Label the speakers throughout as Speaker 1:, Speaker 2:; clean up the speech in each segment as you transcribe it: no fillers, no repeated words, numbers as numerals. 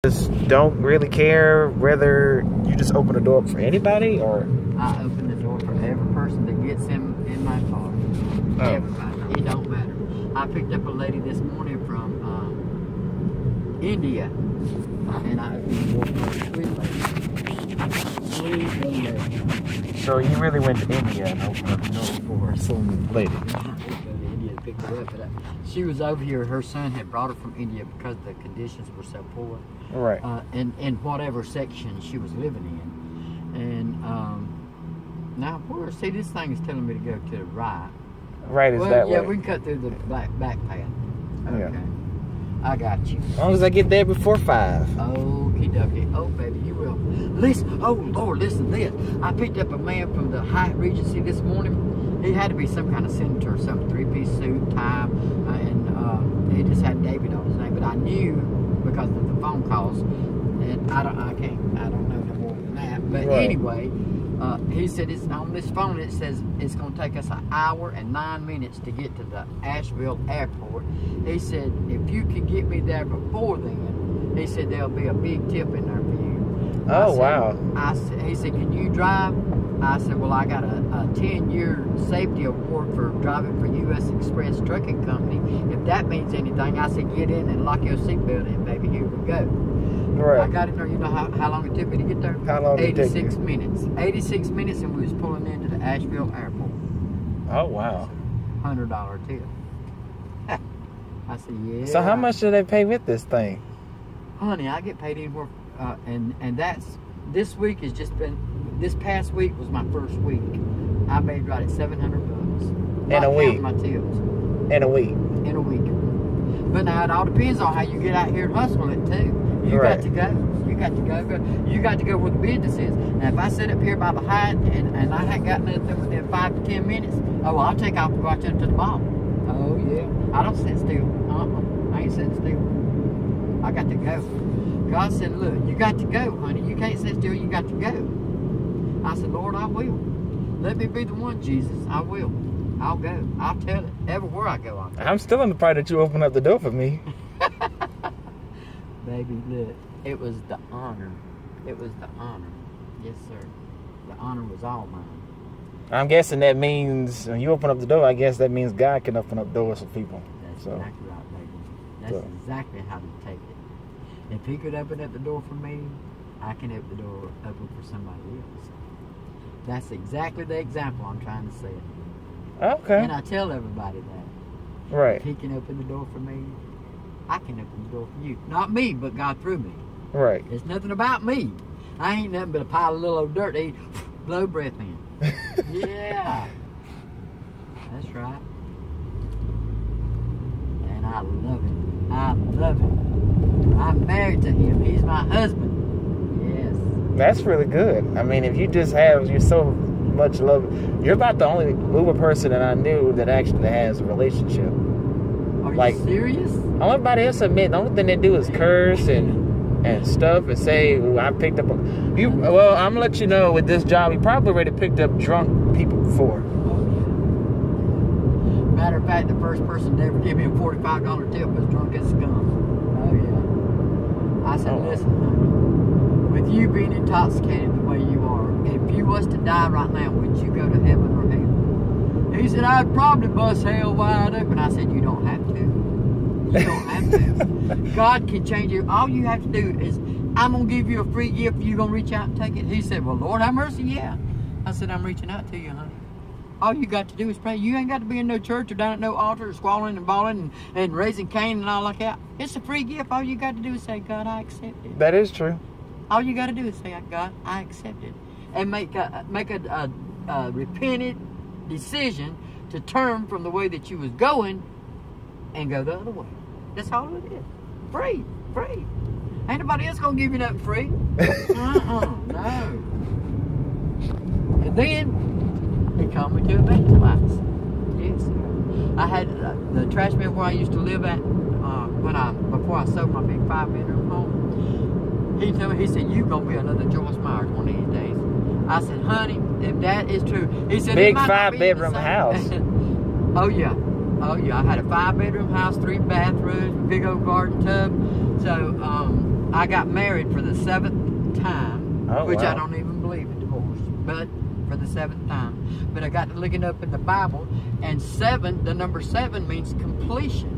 Speaker 1: just don't really care whether you just open the door for anybody, or?
Speaker 2: I open the door for every person that gets in my car.
Speaker 1: Oh.
Speaker 2: Everybody. It don't matter. I picked up a lady this morning from India, and I opened the door for a sweet lady.
Speaker 1: So you really went to India and opened up the door for some lady?
Speaker 2: Picked her up, but she was over here. Her son had brought her from India because the conditions were so poor,
Speaker 1: Right.
Speaker 2: in whatever section she was living in. And now, see, this thing is telling me to go to the right.
Speaker 1: Right is that way.
Speaker 2: Yeah, we can cut through the back path. Okay.
Speaker 1: Yeah.
Speaker 2: I got you.
Speaker 1: As long as I get there before 5.
Speaker 2: Okie dokie. Oh, baby, you will. Listen, oh, Lord, listen to this. I picked up a man from the Hyatt Regency this morning. He had to be some kind of senator or something, 3-piece suit, tie, and he just had David on his name. But I knew because of the phone calls, and I don't know no more than that. But
Speaker 1: right.
Speaker 2: Anyway, he said it's on this phone. It says it's going to take us 1 hour and 9 minutes to get to the Asheville airport. He said if you can get me there before then, he said there'll be a big tip in there for you.
Speaker 1: Oh, wow.
Speaker 2: He said, can you drive? I said, well, I got a 10-year safety award for driving for U.S. Express Trucking Company. If that means anything, I said, get in and lock your seatbelt in, baby. Here we go.
Speaker 1: Right.
Speaker 2: I got in there. You know how long it took me to get there?
Speaker 1: How long did it take you?
Speaker 2: 86 minutes. 86 minutes, and we was pulling into the Asheville airport.
Speaker 1: Oh, wow.
Speaker 2: $100 tip. I said, yeah.
Speaker 1: So how much do they pay with this thing?
Speaker 2: Honey, I get paid anywhere, and that's, this week has just been, this past week was my first week. I made right at $700.
Speaker 1: In a week?
Speaker 2: My tips.
Speaker 1: In a week?
Speaker 2: In a week. But now it all depends on how you get out here and hustle it too. You
Speaker 1: right.
Speaker 2: got to go. You got to go. You got to go where the business is. Now if I sit up here by the Hyatt and I hadn't got nothing within 5 to 10 minutes, oh, I'll take off and go out there to the mall. Oh yeah. I don't sit still. I ain't sitting still. I got to go. God said, look, you got to go, honey. You can't sit still. You got to go. I said, Lord, I will. Let me be the one, Jesus. I will. I'll go. I'll tell it. Everywhere I go, I'll go.
Speaker 1: I'm still in the part that you opened up the door for me.
Speaker 2: Baby, look. It was the honor. It was the honor. Yes, sir. The honor was all mine.
Speaker 1: I'm guessing that means when you open up the door, I guess that means God can open up doors for people.
Speaker 2: That's exactly right, baby. That's exactly how to take it. If he could open up the door for me, I can open the door open for somebody else. That's exactly the example I'm trying to set.
Speaker 1: Okay.
Speaker 2: And I tell everybody that.
Speaker 1: Right.
Speaker 2: If he can open the door for me, I can open the door for you. Not me, but God through me.
Speaker 1: Right.
Speaker 2: It's nothing about me. I ain't nothing but a pile of little old dirt to blow breath in. Yeah. That's right. And I love it. I love it. I'm married to him. He's my husband. Yes.
Speaker 1: That's really good. I mean, if you just have, you're so much love. You're about the only Uber person that I knew that actually has a relationship.
Speaker 2: Are you serious?
Speaker 1: Everybody else admit, the only thing they do is curse and stuff and say, well, I picked up well, I'm gonna let you know with this job, you probably already picked up drunk people before.
Speaker 2: Matter of fact, the first person to ever give me a $45 tip was drunk as scum. Oh yeah. I said, listen, honey, with you being intoxicated the way you are, if you was to die right now, would you go to heaven or hell? He said, I'd probably bust hell wide open. I said, you don't have to. You don't have to. God can change you. All you have to do is, I'm going to give you a free gift. You going to reach out and take it? He said, well, Lord have mercy, yeah. I said, I'm reaching out to you, honey. All you got to do is pray. You ain't got to be in no church or down at no altar, squalling and bawling and raising Cain and all like that. It's a free gift. All you got to do is say, God, I accept it.
Speaker 1: That is true.
Speaker 2: All you got to do is say, God, I accept it. And make a repentant decision to turn from the way that you was going and go the other way. That's all it is. Free. Free. Ain't nobody else going to give you nothing free. No. And then he called me to evangelize. Yes. I had the trash man where I used to live at before I sold my big 5-bedroom home. He told me, he said, you going to be another Joyce Myers one of these days. I said, honey, if that is true. He said,
Speaker 1: big 5-bedroom house.
Speaker 2: Oh yeah. I had a 5-bedroom house, 3 bathrooms, big old garden tub. So I got married for the 7th time,
Speaker 1: Oh,
Speaker 2: which
Speaker 1: wow.
Speaker 2: I don't even believe in divorce, but for the 7th time. But I got to looking up in the Bible, and 7, the number 7 means completion.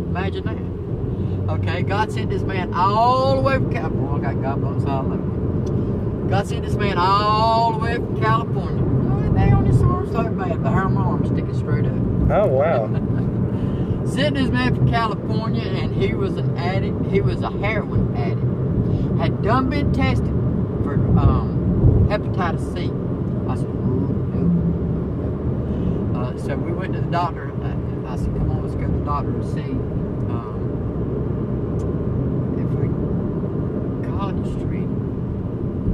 Speaker 2: Imagine that. Okay, God sent this man all the way from California. I got God bumps all over. God sent this man all the way from California. Oh, they on his arm so bad, but her arm sticking straight up.
Speaker 1: Oh, wow.
Speaker 2: Sent this man from California, and he was an addict. He was a heroin addict. Had done been tested for hepatitis C. I said, no. So we went to the doctor. I said, come on, let's go to the doctor and see if we College Street.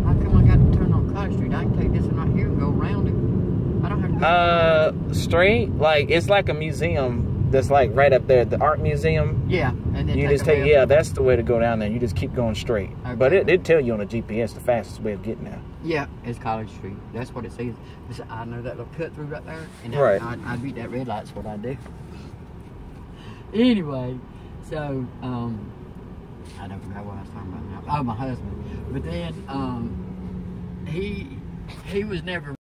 Speaker 2: How come I got to turn on College Street? I can take this one right here and go around it. I don't have to go.
Speaker 1: Straight, like it's like a museum that's like right up there, the art museum.
Speaker 2: Yeah, and then
Speaker 1: You just take, yeah, that's the way to go down there. You just keep going straight.
Speaker 2: Okay.
Speaker 1: But it tell you on the GPS the fastest way of getting there.
Speaker 2: Yeah, it's College Street. That's what it says. I know that little cut through right there, and
Speaker 1: Right.
Speaker 2: I'd beat that red light. That's what I do. Anyway, so I don't forget what I was talking about now. Oh, my husband. But then he was never